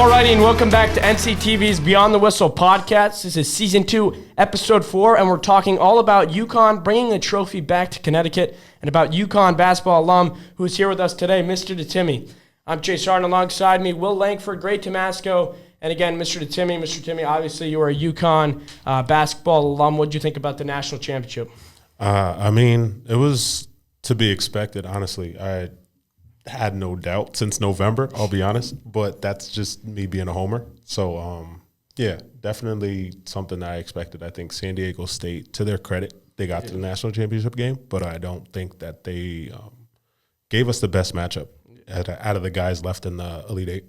Alrighty, and welcome back to NCTV's Beyond the Whistle podcast. This is Season 2, Episode 4, and we're talking all about UConn bringing a trophy back to Connecticut and about UConn basketball alum who is here with us today, Mr. Ditimi. I'm Chase Harden. Alongside me, Will Langford, great Tamasco, and again, Mr. Ditimi. Mr. Ditimi, obviously you are a UConn basketball alum. What did you think about the national championship? It was to be expected, honestly. I had no doubt since November, I'll be honest, but that's just me being a homer. So, definitely something that I expected. I think San Diego State, to their credit, they got to the national championship game, but I don't think that they gave us the best matchup out of the guys left in the Elite Eight.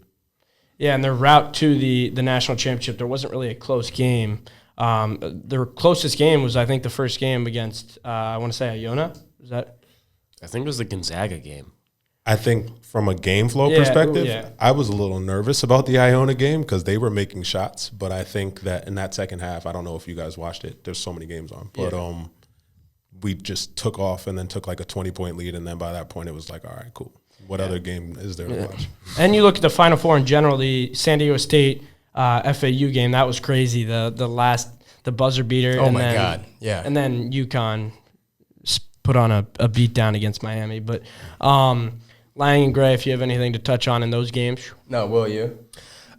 Yeah, and their route to the national championship, there wasn't really a close game. Their closest game was, I think, the first game against, I want to say, Iona. Is that? I think it was the Gonzaga game. I think from a game flow perspective, I was a little nervous about the Iona game because they were making shots. But I think that in that second half, I don't know if you guys watched it. There's so many games on. But we just took off and then took like a 20-point lead. And then by that point, it was like, all right, cool. What other game is there to watch? And you look at the Final Four in general, the San Diego State FAU game, that was crazy. The buzzer beater. Oh, my God. Yeah. And then UConn put on a beat down against Miami. But Lang and Gray, if you have anything to touch on in those games. No, will you?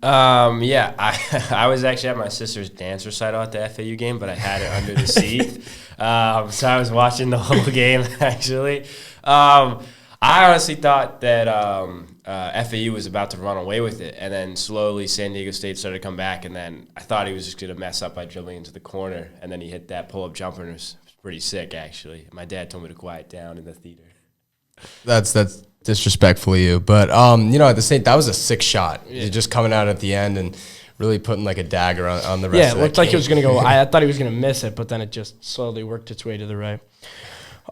I was actually at my sister's dance recital at the FAU game, but I had it under the seat. So I was watching the whole game, actually. I honestly thought that FAU was about to run away with it, and then slowly San Diego State started to come back, and then I thought he was just going to mess up by dribbling into the corner, and then he hit that pull-up jumper, and it was pretty sick, actually. My dad told me to quiet down in the theater. That's disrespectful of you, but at the same, that was a sick shot. Yeah. Just coming out at the end and really putting like a dagger on the rest. Yeah, it looked like it was going to go. I thought he was going to miss it, but then it just slowly worked its way to the right.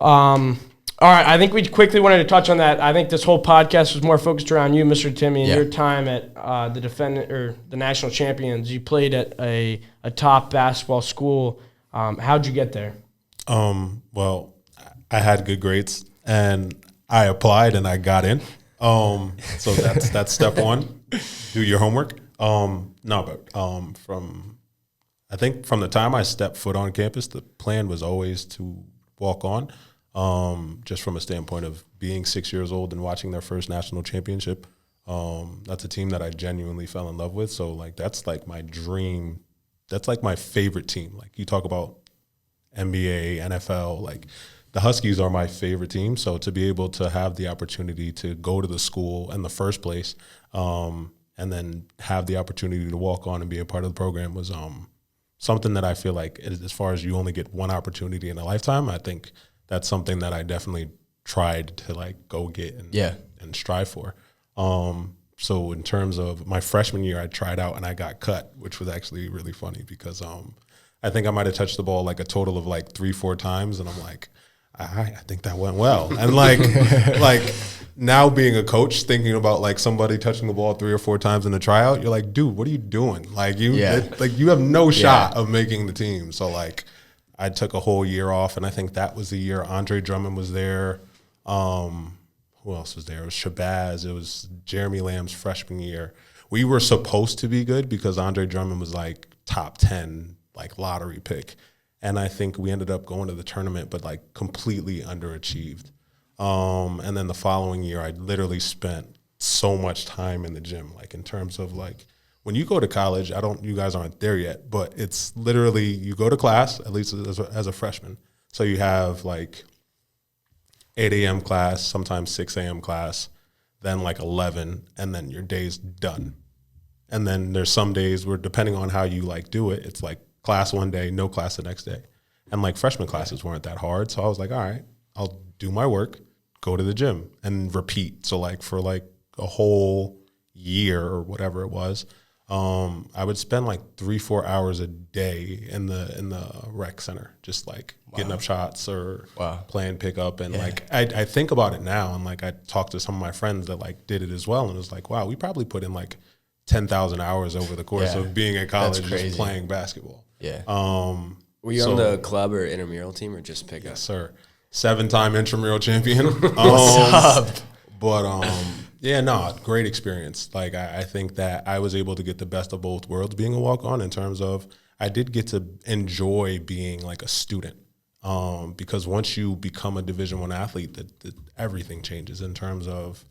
All right, I think we quickly wanted to touch on that. I think this whole podcast was more focused around you, Mr. Ditimi, and your time at the national champions. You played at a top basketball school. How'd you get there? Well, I had good grades and I applied and I got in. So that's step one. Do your homework. From the time I stepped foot on campus, the plan was always to walk on. Just from a standpoint of being 6 years old and watching their first national championship. That's a team that I genuinely fell in love with. So like that's like my dream. That's like my favorite team. Like you talk about NBA, NFL, like the Huskies are my favorite team. So to be able to have the opportunity to go to the school in the first place, and then have the opportunity to walk on and be a part of the program was something that I feel like, as far as you only get one opportunity in a lifetime, I think that's something that I definitely tried to like go get and strive for. So in terms of my freshman year, I tried out and I got cut, which was actually really funny because I think I might have touched the ball like a total of like 3-4 times, and I'm like, I think that went well. And like now being a coach, thinking about like somebody touching the ball 3 or 4 times in a tryout, you're like, dude, what are you doing? Like you have no shot of making the team. So like I took a whole year off, and I think that was the year Andre Drummond was there. Who else was there? It was Shabazz. It was Jeremy Lamb's freshman year. We were supposed to be good because Andre Drummond was like top 10, like lottery pick. And I think we ended up going to the tournament, but like completely underachieved. And then the following year, I literally spent so much time in the gym, like in terms of like, when you go to college, you guys aren't there yet, but it's literally you go to class, at least as a freshman. So you have like 8 a.m. class, sometimes 6 a.m. class, then like 11, and then your day's done. And then there's some days where, depending on how you like do it, it's like class one day, no class the next day. And like freshman classes weren't that hard. So I was like, all right, I'll do my work, go to the gym and repeat. So like for like a whole year or whatever it was, I would spend like 3-4 hours a day in the rec center, just like getting up shots or playing pickup. And like, I think about it now, and like I talked to some of my friends that like did it as well. And it was like, wow, we probably put in like 10,000 hours over the course of being at college, just playing basketball. Yeah. Were you on the club or intramural team or just pickup? Yes, sir. 7-time intramural champion. What's up? But Yeah, no, great experience. Like, I think that I was able to get the best of both worlds being a walk-on, in terms of I did get to enjoy being like a student. Because once you become a Division I athlete, that everything changes in terms of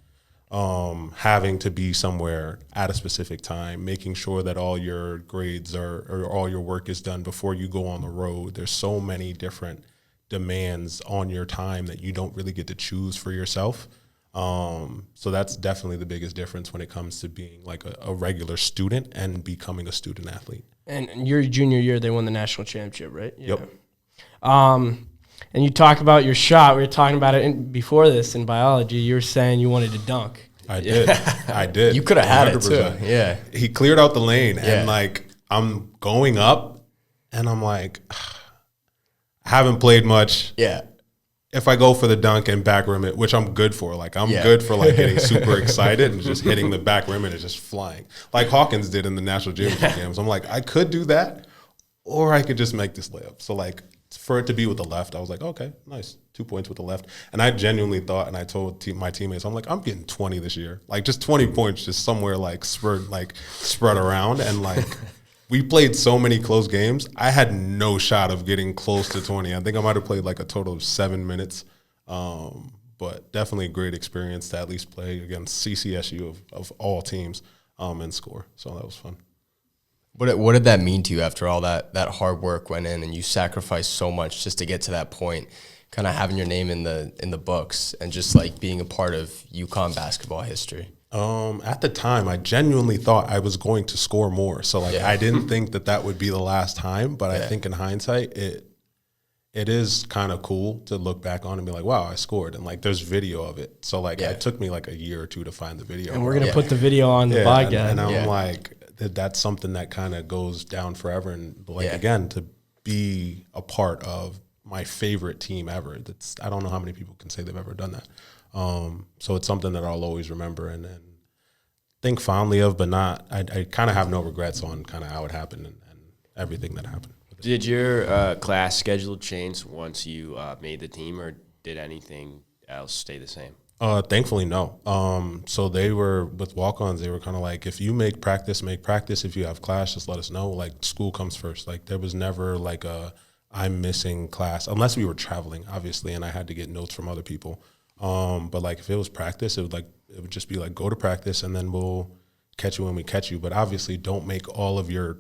having to be somewhere at a specific time, making sure that all your grades or all your work is done before you go on the road. There's so many different demands on your time that you don't really get to choose for yourself. So that's definitely the biggest difference when it comes to being like a regular student and becoming a student athlete. And your junior year, they won the national championship, right? Yeah. Yep. And you talk about your shot. We were talking about it before this in biology. You were saying you wanted to dunk. I did. I did. You could have had 100%. it too. Yeah. He cleared out the lane, Yeah. and like I'm going up, and I'm like, I haven't played much. Yeah. If I go for the dunk and back rim it, which I'm good for, like I'm good for like getting super excited and just hitting the back rim and it's just flying, like Hawkins did in the national championship games. I'm like, I could do that, or I could just make this layup. So like, for it to be with the left, I was like, okay, nice, 2 points with the left. And I genuinely thought, and I told my teammates, I'm like, I'm getting 20 this year, like just 20 points, just somewhere like spread around, and like. We played so many close games. I had no shot of getting close to 20. I think I might have played like a total of 7 minutes. But definitely a great experience to at least play against CCSU of all teams and score. So that was fun. What did that mean to you after all that hard work went in and you sacrificed so much just to get to that point, kind of having your name in the books and just like being a part of UConn basketball history? At the time, I genuinely thought I was going to score more. So like, I didn't think that would be the last time, but I think in hindsight, it is kind of cool to look back on and be like, wow, I scored. And like, there's video of it. So like, it took me like a year or two to find the video. And we're going to put the video on the podcast. And I'm like, that's something that kind of goes down forever. And like, again, to be a part of my favorite team ever, I don't know how many people can say they've ever done that. So it's something that I'll always remember and think fondly of, but not. I kind of have no regrets on kind of how it happened and everything that happened. Did your class schedule change once you made the team, or did anything else stay the same? Thankfully, no. So they were with walk-ons. They were kind of like, if you make practice. If you have class, just let us know. Like, school comes first. Like, there was never like I'm missing class, unless we were traveling, obviously, and I had to get notes from other people. But like, if it was practice, it would just be like, go to practice and then we'll catch you when we catch you. But obviously don't make all of your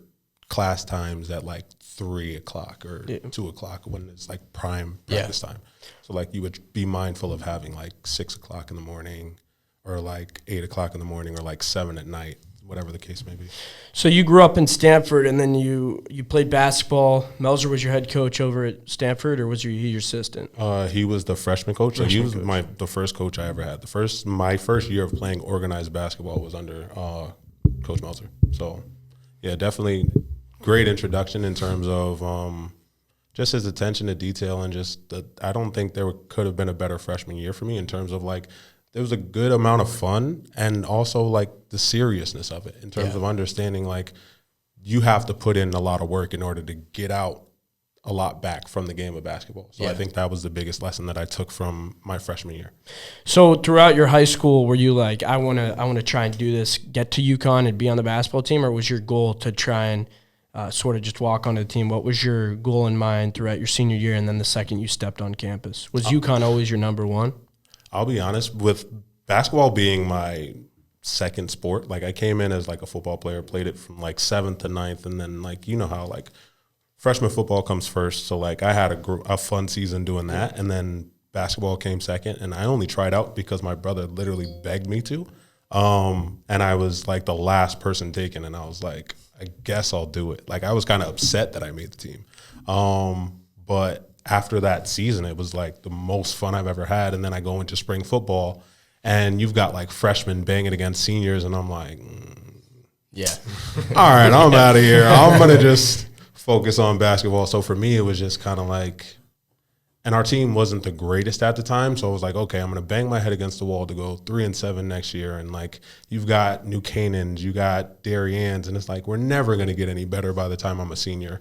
class times at like 3 o'clock or 2 o'clock when it's like prime practice time. So like, you would be mindful of having like 6 o'clock in the morning or like 8 o'clock in the morning or like 7 at night, whatever the case may be. So you grew up in Stanford, and then you played basketball. Melzer was your head coach over at Stanford, or was he your assistant? He was the freshman coach. He was the first coach I ever had. My first year of playing organized basketball was under Coach Melzer. So, yeah, definitely great introduction in terms of just his attention to detail and just I don't think there could have been a better freshman year for me in terms of like, there was a good amount of fun and also like the seriousness of it in terms of understanding like you have to put in a lot of work in order to get out a lot back from the game of basketball. So I think that was the biggest lesson that I took from my freshman year. So throughout your high school, were you like, I want to try and do this, get to UConn and be on the basketball team, or was your goal to try and sort of just walk onto the team? What was your goal in mind throughout your senior year and then the second you stepped on campus? Was UConn always your number one? I'll be honest, with basketball being my second sport, like I came in as like a football player, played it from like 7th to 9th, and then like, you know how like freshman football comes first, so like I had a fun season doing that, and then basketball came second, and I only tried out because my brother literally begged me to, and I was like the last person taken, and I was like, I guess I'll do it. Like I was kind of upset that I made the team, but after that season, it was like the most fun I've ever had. And then I go into spring football, and you've got like freshmen banging against seniors, and I'm like, all right, I'm out of here. I'm going to just focus on basketball. So for me, it was just kind of like, and our team wasn't the greatest at the time. So I was like, okay, I'm going to bang my head against the wall to go 3-7 next year. And like, you've got New Canaans, you got Darien, and it's like, we're never going to get any better by the time I'm a senior.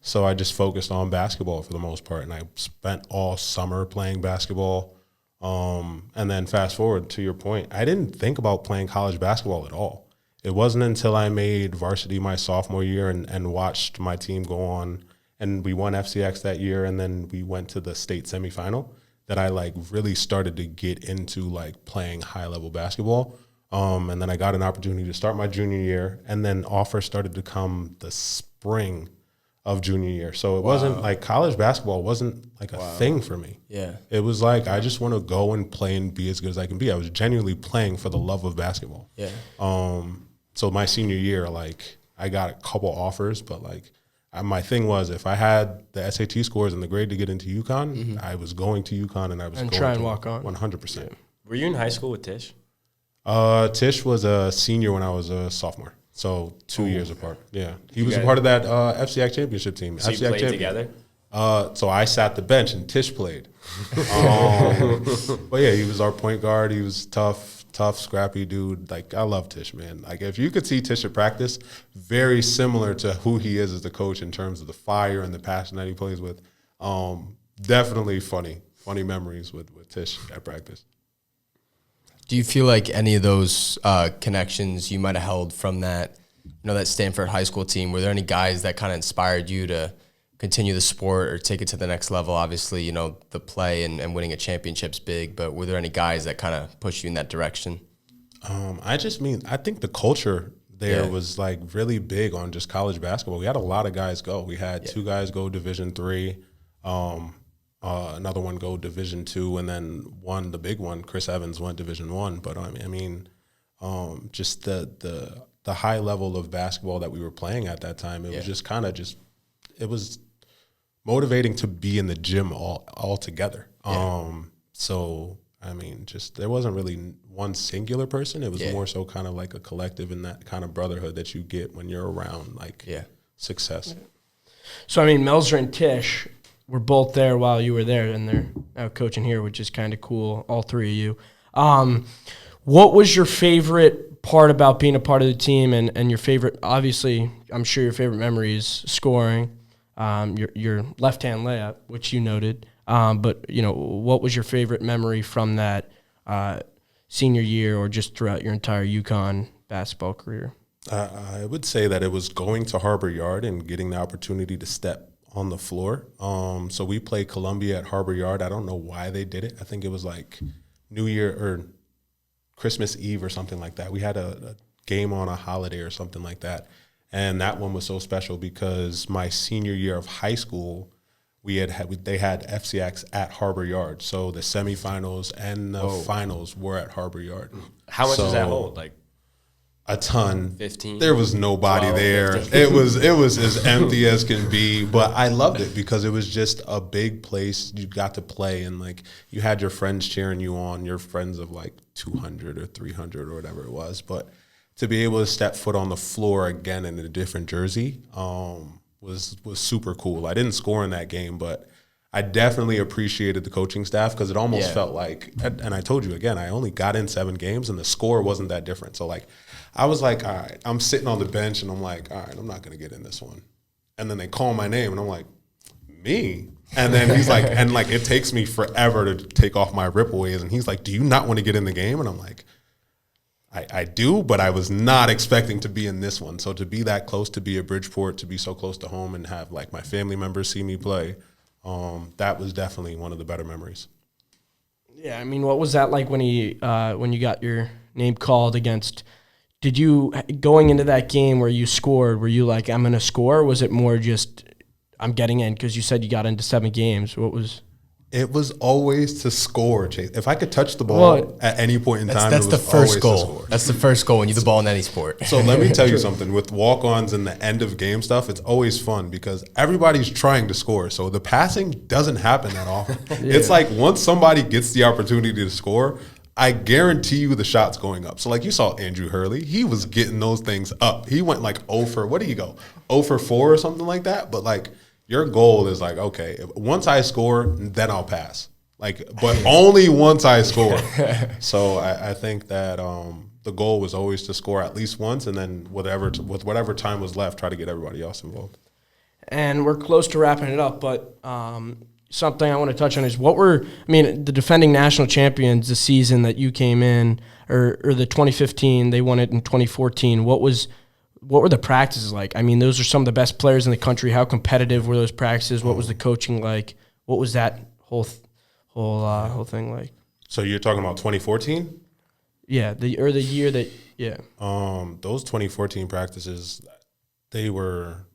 So I just focused on basketball for the most part, and I spent all summer playing basketball. And then fast forward to your point, I didn't think about playing college basketball at all. It wasn't until I made varsity my sophomore year and watched my team go on, and we won FCX that year, and then we went to the state semifinal, that I like really started to get into like playing high level basketball. And then I got an opportunity to start my junior year, and then offers started to come the spring of junior year. So it wasn't like college basketball wasn't like a thing for me. Yeah. It was like, I just want to go and play and be as good as I can be. I was genuinely playing for the love of basketball. Yeah. So my senior year, like I got a couple offers, but like my thing was, if I had the SAT scores and the grade to get into UConn, I was going to UConn, and I was going try and to walk on. 100%. Were you in high school with Tish? Tish was a senior when I was a sophomore, so 2 years apart. Yeah, he was a part of that FCX championship team. So you FCX played together? So I sat the bench and Tish played. But yeah, he was our point guard. He was tough, scrappy dude. Like, I love Tish, man. Like, if you could see Tish at practice, very similar to who he is as a coach in terms of the fire and the passion that he plays with. Definitely funny memories with Tish at practice. Do you feel like any of those connections you might have held from that, that Stanford high school team, were there any guys that kind of inspired you to continue the sport or take it to the next level? Obviously, the play and winning a championship's big, but were there any guys that kind of pushed you in that direction? I think the culture there was like really big on just college basketball. We had a lot of guys go. We had 2 guys go Division III, another one go Division II, and then the big one, Chris Evans, went Division I. But just the high level of basketball that we were playing at that time, it was just kind of it was motivating to be in the gym all together. So there wasn't really one singular person. It was more so kind of like a collective, and that kind of brotherhood that you get when you're around success. So Melzer and Tish were both there while you were there, and they're now coaching here, which is kind of cool, all 3 of you. What was your favorite part about being a part of the team, and your favorite, obviously, I'm sure your favorite memory is scoring, your left-hand layup, which you noted, but, what was your favorite memory from that senior year or just throughout your entire UConn basketball career? I would say that it was going to Harbor Yard and getting the opportunity to step on the floor. So we played Columbia at Harbor Yard. I don't know why they did it. I think it was like New Year or Christmas Eve or something like that. We had a game on a holiday or something like that. And that one was so special because my senior year of high school, they had FCX at Harbor Yard. So the semifinals and the finals were at Harbor Yard. How much does that hold? Like a ton. 15? There was nobody 12, there. 15. It was as empty as can be, but I loved it because it was just a big place. You got to play, and like you had your friends cheering you on, your friends of like 200 or 300 or whatever it was. But to be able to step foot on the floor again in a different jersey was super cool. I didn't score in that game, but I definitely appreciated the coaching staff because it almost felt like, and I told you again, I only got in 7 games and the score wasn't that different. So like, I was like, all right, I'm sitting on the bench and I'm like, all right, I'm not going to get in this one. And then they call my name and I'm like, me? And then he's like, and like, it takes me forever to take off my ripaways. And he's like, do you not want to get in the game? And I'm like, I do, but I was not expecting to be in this one. So to be that close, to be at Bridgeport, to be so close to home and have like my family members see me play, that was definitely one of the better memories. Yeah, what was that like when you got your name called against? Did you, going into that game where you scored, were you like, I'm going to score? Or was it more just, I'm getting in? Because you said you got into 7 games. What was? It was always to score, Chase. If I could touch the ball at any point in time, that's it the was first always goal. to score. That's the first goal when you do the ball in any sport. So let me tell you something. With walk-ons and the end of game stuff, it's always fun because everybody's trying to score. So the passing doesn't happen that often. It's like once somebody gets the opportunity to score, I guarantee you the shot's going up. So like you saw Andrew Hurley, he was getting those things up. He went like 0 for, what do you go? 0 for 4 or something like that. But like your goal is like, okay, once I score, then I'll pass. Like, but only once I score. So I think that the goal was always to score at least once, and then with whatever time was left, try to get everybody else involved. And we're close to wrapping it up, but something I want to touch on is the defending national champions the season that you came in, or the 2015, they won it in 2014. What were the practices like? I mean, those are some of the best players in the country. How competitive were those practices? What was the coaching like? What was that whole thing like? So you're talking about 2014? Yeah, the year that those 2014 practices, they were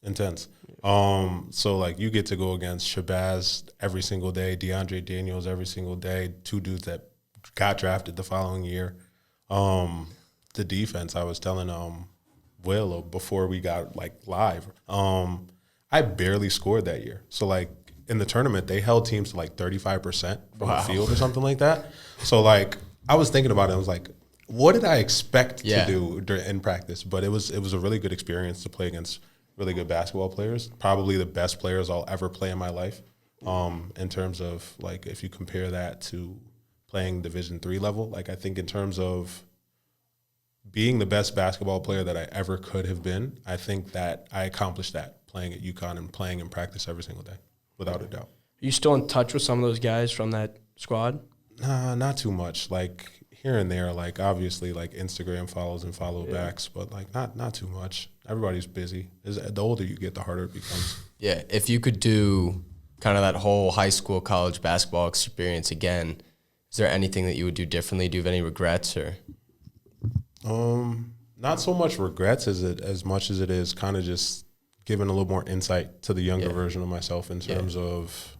intense. So like you get to go against Shabazz every single day, DeAndre Daniels every single day, two dudes that got drafted the following year. The defense, I was telling Will before we got like live, I barely scored that year. So like in the tournament, they held teams to like 35% from the field or something like that. So like I was thinking about it. I was like, what did I expect to do in practice? But it was a really good experience to play against really good basketball players, probably the best players I'll ever play in my life. In terms of like, if you compare that to playing Division III level, like I think in terms of being the best basketball player that I ever could have been, I think that I accomplished that playing at UConn and playing in practice every single day, without a doubt. Are you still in touch with some of those guys from that squad? Nah, not too much. Like here and there, like obviously like Instagram follows and follow backs, but like not too much. Everybody's busy. The older you get, the harder it becomes. Yeah, if you could do kind of that whole high school, college basketball experience again, is there anything that you would do differently? Do you have any regrets or? Not so much regrets as much as it is kind of just giving a little more insight to the younger version of myself in terms of,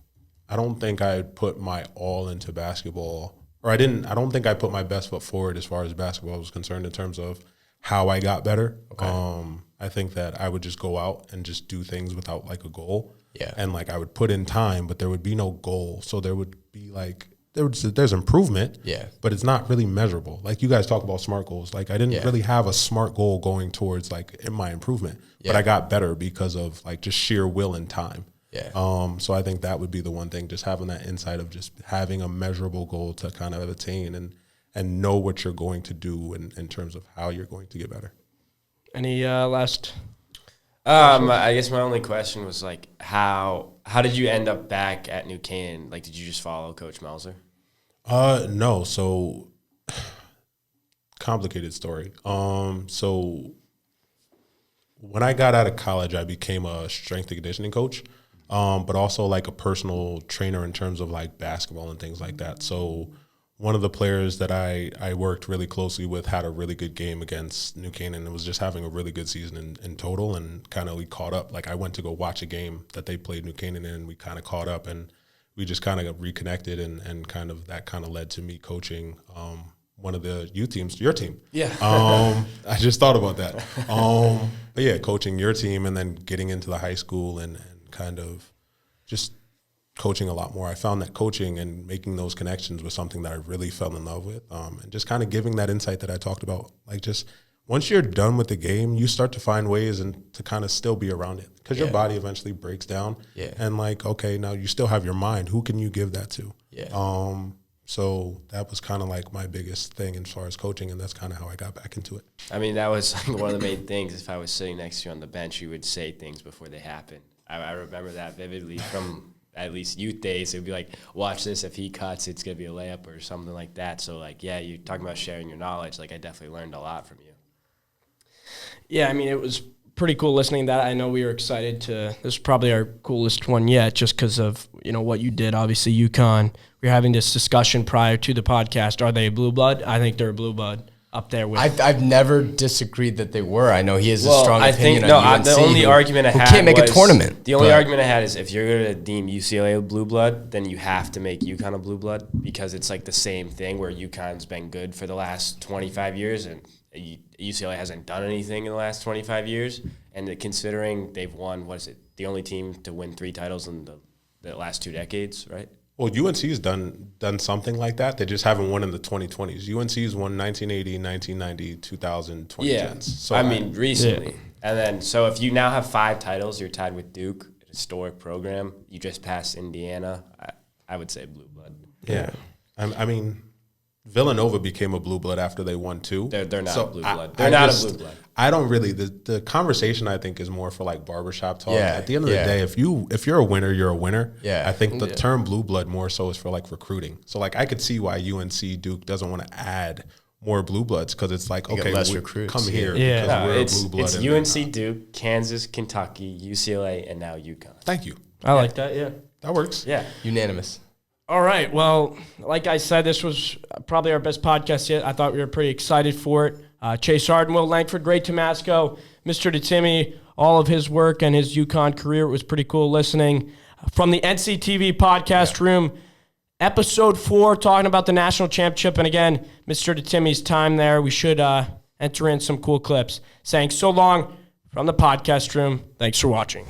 I don't think I put my all into basketball, or I don't think I put my best foot forward as far as basketball was concerned in terms of how I got better. Okay. I think that I would just go out and just do things without like a goal. Yeah. And like I would put in time, but there would be no goal. So there would be like, there's improvement, but it's not really measurable. Like you guys talk about SMART goals. Like I didn't really have a SMART goal going towards like in my improvement, but I got better because of like just sheer will and time. Yeah. So I think that would be the one thing, just having that insight of just having a measurable goal to kind of attain and know what you're going to do in terms of how you're going to get better. Any last? I guess my only question was like, how did you end up back at New Canaan? Like, did you just follow Coach Melzer? No. So complicated story. So when I got out of college, I became a strength and conditioning coach, but also like a personal trainer in terms of like basketball and things like that. So one of the players that I worked really closely with had a really good game against New Canaan and was just having a really good season in total, and kind of we caught up. Like I went to go watch a game that they played New Canaan in, and we kind of caught up and we just kind of reconnected, and kind of that kind of led to me coaching one of the youth teams, your team. Yeah. I just thought about that. But yeah, coaching your team and then getting into the high school and kind of just coaching a lot more. I found that coaching and making those connections was something that I really fell in love with, and just kind of giving that insight that I talked about. Like just once you're done with the game, you start to find ways and to kind of still be around it because your body eventually breaks down. Yeah. And like, okay, now you still have your mind. Who can you give that to? Yeah. So that was kind of like my biggest thing as far as coaching, and that's kind of how I got back into it. I mean, that was like one of the main things. If I was sitting next to you on the bench, you would say things before they happen. I remember that vividly from at least youth days. It would be like, watch this. If he cuts, it's going to be a layup or something like that. So, like, yeah, you're talking about sharing your knowledge. Like, I definitely learned a lot from you. Yeah, I mean, it was pretty cool listening to that. I know we were excited to – this is probably our coolest one yet just because of, you know, what you did. Obviously, UConn. We were having this discussion prior to the podcast. Are they a blue blood? I think they're a blue blood. Up there with. I've never disagreed that they were. I know he has a strong opinion on UNC. The only argument I had can't make a tournament. The only argument I had is if you're going to deem UCLA a blue blood, then you have to make UConn a blue blood because it's like the same thing where UConn's been good for the last 25 years and UCLA hasn't done anything in the last 25 years. And considering they've won, what is it, the only team to win 3 titles in the last 2 decades, right? Well, UNC's done something like that. They just haven't won in the 2020s. UNC's won 1980, 1990, 2000, 2010s. Yeah, So I mean, recently. Yeah. And then, so if you now have 5 titles, you're tied with Duke, a historic program. You just passed Indiana. I would say blue blood. Yeah. I mean, Villanova became a blue blood after they won 2. They're not a blue blood. They're not a blue blood. I don't really the conversation I think is more for like barbershop talk. Yeah, At the end of the day, if you're a winner, you're a winner. Yeah. I think the term blue blood more so is for like recruiting. So like I could see why UNC Duke doesn't want to add more blue bloods because it's like, okay, less recruits. come here Yeah. because we're it's, a blue blood. it's and UNC, Duke, Kansas, Kentucky, UCLA, and now UConn. Thank you. I like that. Yeah. That works. Yeah. Unanimous. All right. Well, like I said, this was probably our best podcast yet. I thought we were pretty excited for it. Chase Harden, Will Langford, Great Tamasco, Mr. Ditimi, all of his work and his UConn career. It was pretty cool listening. From the NCTV podcast room, episode 4, talking about the national championship. And again, Mr. Ditimi's time there. We should enter in some cool clips. Saying so long from the podcast room. Thanks for watching.